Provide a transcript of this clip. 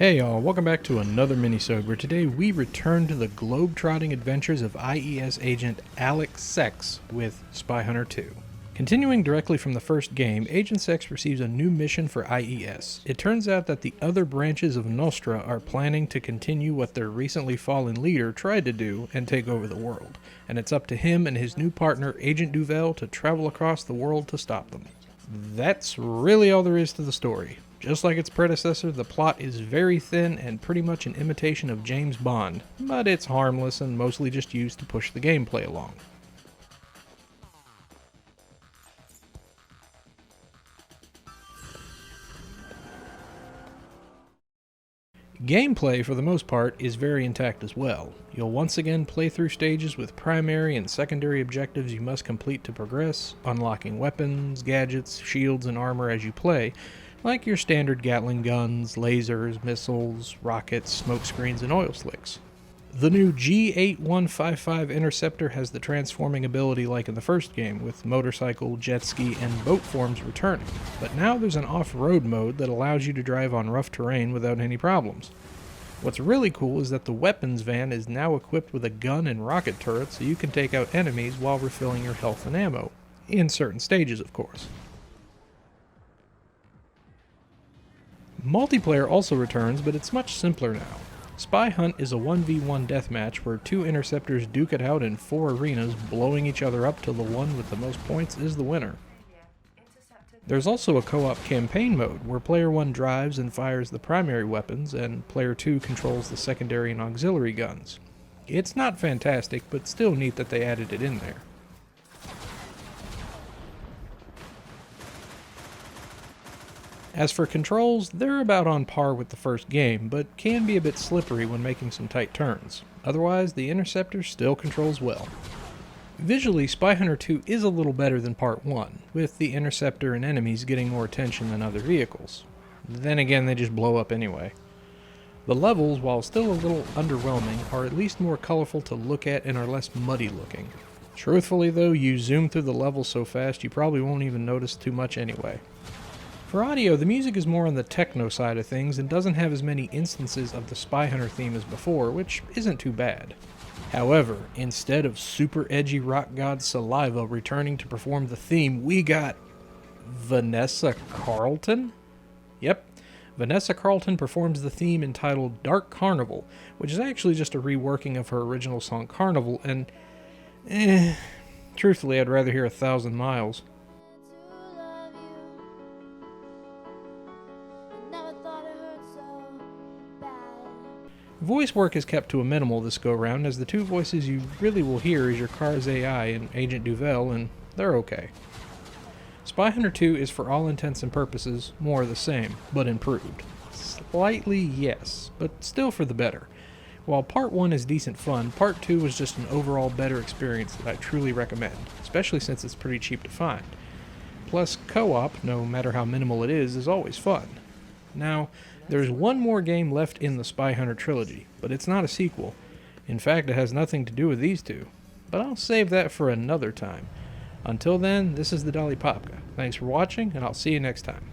Hey y'all, welcome back to another Mini-Sode, where today we return to the globe-trotting adventures of IES agent Alex Sex with SpyHunter 2. Continuing directly from the first game, Agent Sex receives a new mission for IES. It turns out that the other branches of Nostra are planning to continue what their recently fallen leader tried to do and take over the world, and it's up to him and his new partner, Agent Duvel, to travel across the world to stop them. That's really all there is to the story. Just like its predecessor, the plot is very thin and pretty much an imitation of James Bond, but it's harmless and mostly just used to push the gameplay along. Gameplay, for the most part, is very intact as well. You'll once again play through stages with primary and secondary objectives you must complete to progress, unlocking weapons, gadgets, shields, and armor as you play, like your standard Gatling guns, lasers, missiles, rockets, smoke screens, and oil slicks. The new G8155 Interceptor has the transforming ability like in the first game, with motorcycle, jet ski, and boat forms returning, but now there's an off-road mode that allows you to drive on rough terrain without any problems. What's really cool is that the weapons van is now equipped with a gun and rocket turret, so you can take out enemies while refilling your health and ammo, in certain stages of course. Multiplayer also returns, but it's much simpler now. Spy Hunt is a 1v1 deathmatch where two interceptors duke it out in 4 arenas, blowing each other up till the one with the most points is the winner. There's also a co-op campaign mode, where player 1 drives and fires the primary weapons, and player 2 controls the secondary and auxiliary guns. It's not fantastic, but still neat that they added it in there. As for controls, they're about on par with the first game, but can be a bit slippery when making some tight turns. Otherwise, the Interceptor still controls well. Visually, SpyHunter 2 is a little better than Part 1, with the Interceptor and enemies getting more attention than other vehicles. Then again, they just blow up anyway. The levels, while still a little underwhelming, are at least more colorful to look at and are less muddy looking. Truthfully though, you zoom through the levels so fast you probably won't even notice too much anyway. For audio, the music is more on the techno side of things and doesn't have as many instances of the SpyHunter theme as before, which isn't too bad. However, instead of super edgy rock god Saliva returning to perform the theme, we got Vanessa Carlton? Yep, Vanessa Carlton performs the theme entitled Dark Carnival, which is actually just a reworking of her original song Carnival, and truthfully I'd rather hear 1,000 Miles. Voice work is kept to a minimal this go-round, as the two voices you really will hear is your car's AI and Agent Duvel, and they're okay. SpyHunter 2 is for all intents and purposes more of the same, but improved. Slightly, yes, but still for the better. While Part 1 is decent fun, Part 2 was just an overall better experience that I truly recommend, especially since it's pretty cheap to find. Plus, co-op, no matter how minimal it is always fun. Now, there's one more game left in the SpyHunter trilogy, but it's not a sequel. In fact, it has nothing to do with these two. But I'll save that for another time. Until then, this is the Dolly Popka. Thanks for watching, and I'll see you next time.